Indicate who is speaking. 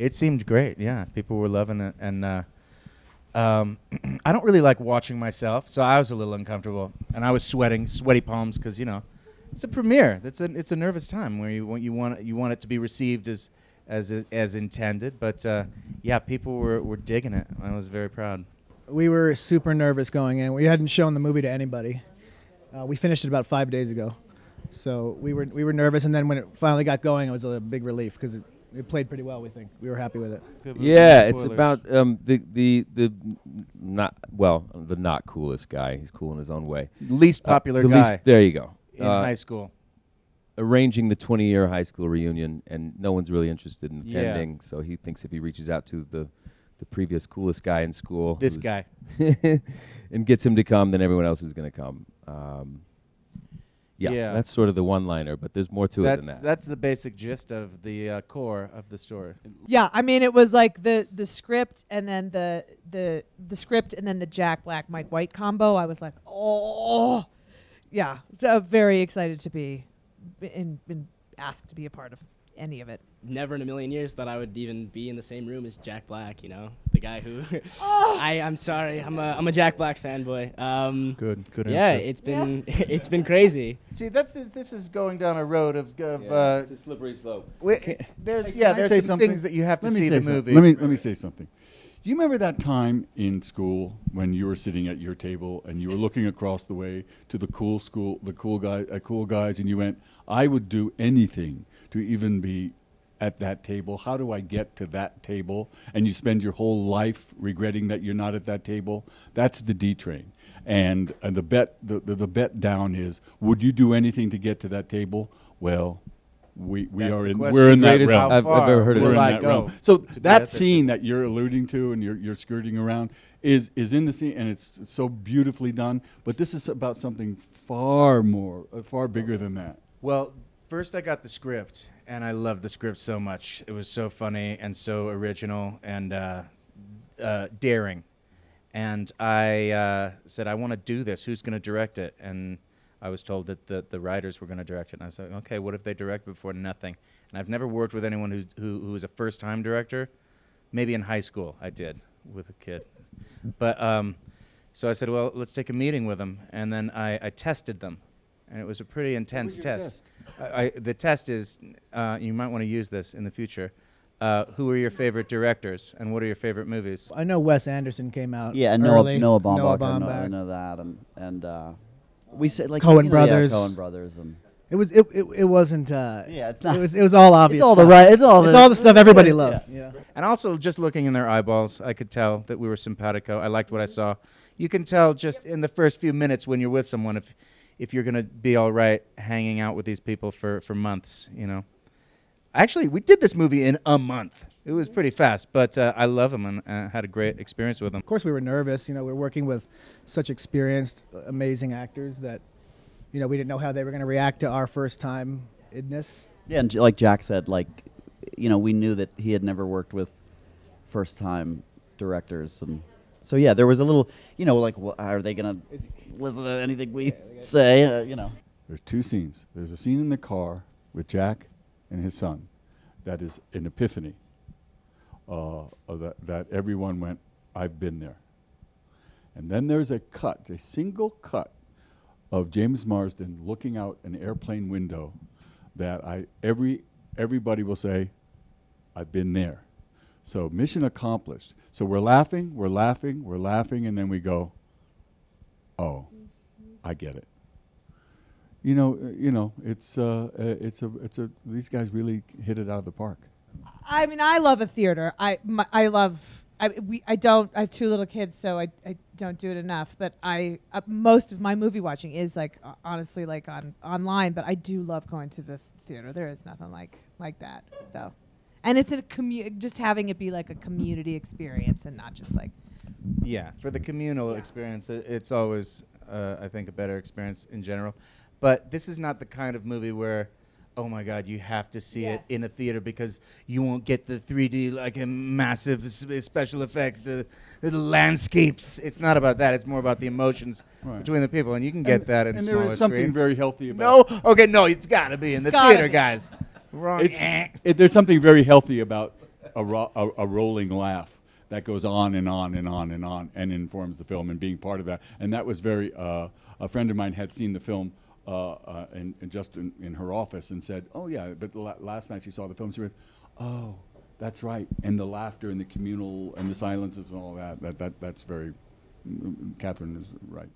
Speaker 1: It seemed great. Yeah, people were loving it, and I don't really like watching myself, so I was a little uncomfortable, and I was sweaty palms, because it's a premiere. It's a nervous time where you want it to be received as intended. But yeah, people were digging it. I was very proud.
Speaker 2: We were super nervous going in. We hadn't shown the movie to anybody. We finished it about 5 days ago, so we were nervous. And then when it finally got going, it was a big relief because it played pretty well. We think we were happy with it.
Speaker 3: Yeah, it's about the not coolest guy. He's cool in his own way.
Speaker 1: Least popular guy.
Speaker 3: There you go.
Speaker 1: In high school.
Speaker 3: Arranging the 20-year high school reunion, and no one's really interested in attending. Yeah. So he thinks if he reaches out to the previous coolest guy in school,
Speaker 1: this guy,
Speaker 3: and gets him to come, then everyone else is going to come. Yeah, that's sort of the one-liner, but there's more to it than that.
Speaker 1: That's the basic gist of the core of the story.
Speaker 4: Yeah, I mean, it was like the script and then the script and then the Jack Black Mike White combo. I was like, oh, yeah, so very excited to be been asked to be a part of any of it.
Speaker 5: Never in a million years thought I would even be in the same room as Jack Black, the guy who I'm sorry, I'm a Jack Black fanboy.
Speaker 1: Good
Speaker 5: yeah,
Speaker 1: answer.
Speaker 5: it's been crazy.
Speaker 1: See, this is going down a road of
Speaker 3: it's a slippery slope.
Speaker 1: There's some things that you have to see the movie.
Speaker 6: Let me say something. Do you remember that time in school when you were sitting at your table and you were looking across the way to the cool guys, and you went, I would do anything to even be at that table. How do I get to that table? And you spend your whole life regretting that you're not at that table. That's the D train. And the bet down is, would you do anything to get to that table? Well, we're in that realm.
Speaker 3: I've ever heard of
Speaker 6: we're
Speaker 3: it.
Speaker 6: in that realm. So that scene that you're alluding to and you're skirting around is in the scene, and it's so beautifully done. But this is about something far bigger than that.
Speaker 1: Well, first I got the script, and I loved the script so much. It was so funny and so original and daring. And I said, I want to do this. Who's going to direct it? And I was told that the writers were going to direct it. And I said, okay, what if they direct before nothing? And I've never worked with anyone who was a first-time director. Maybe in high school I did with a kid. But so I said, well, let's take a meeting with them. And then I tested them. And it was a pretty intense test. The test is, you might want to use this in the future. Who are your favorite directors, and what are your favorite movies?
Speaker 2: I know Wes Anderson came out.
Speaker 7: Yeah,
Speaker 2: early.
Speaker 7: Noah Baumbach. I know that, and we said like
Speaker 2: Coen Brothers.
Speaker 7: Yeah, Coen Brothers, and
Speaker 2: it wasn't.
Speaker 7: Yeah, it's not.
Speaker 2: It was all obvious.
Speaker 7: It's all
Speaker 2: stuff.
Speaker 7: It's all
Speaker 2: the stuff everybody loves. Yeah.
Speaker 1: And also, just looking in their eyeballs, I could tell that we were simpatico. I liked what I saw. You can tell just in the first few minutes when you're with someone if you're gonna be all right hanging out with these people for months. Actually, we did this movie in a month. It was pretty fast, but I love them and had a great experience with them.
Speaker 2: Of course, we were nervous. We're working with such experienced, amazing actors that, we didn't know how they were going to react to our first time in this.
Speaker 7: Yeah, and like Jack said, we knew that he had never worked with first-time directors, and so yeah, there was a little, are they going to listen to anything we say?
Speaker 6: There's two scenes. There's a scene in the car with Jack and his son that is an epiphany. That everyone went, I've been there. And then there's a single cut of James Marsden looking out an airplane window that everybody will say, I've been there. So mission accomplished. So we're laughing, and then we go, oh, I get it. These guys really hit it out of the park.
Speaker 4: I mean, I love a theater. I have two little kids, so I don't do it enough. But most of my movie watching is honestly online. But I do love going to the theater. There is nothing like that though, and it's just having it be like a community experience and not just like.
Speaker 1: Yeah, for the communal experience, it's always I think a better experience in general. But this is not the kind of movie where, oh my God, you have to see it in a theater because you won't get the 3D, like a massive special effect, the landscapes. It's not about that. It's more about the emotions between the people, and you can get that in smaller screens.
Speaker 6: And there is something very healthy about it.
Speaker 1: No, okay, no, it's got to be in the theater, guys. Wrong.
Speaker 6: There's something very healthy about a rolling laugh that goes on and on and on and on and informs the film, and being part of that. And that was very, a friend of mine had seen the film and just in her office and said, oh yeah, but last night she saw the film, she went, oh, that's right. And the laughter and the communal and the silences and all that's very, Catherine is right.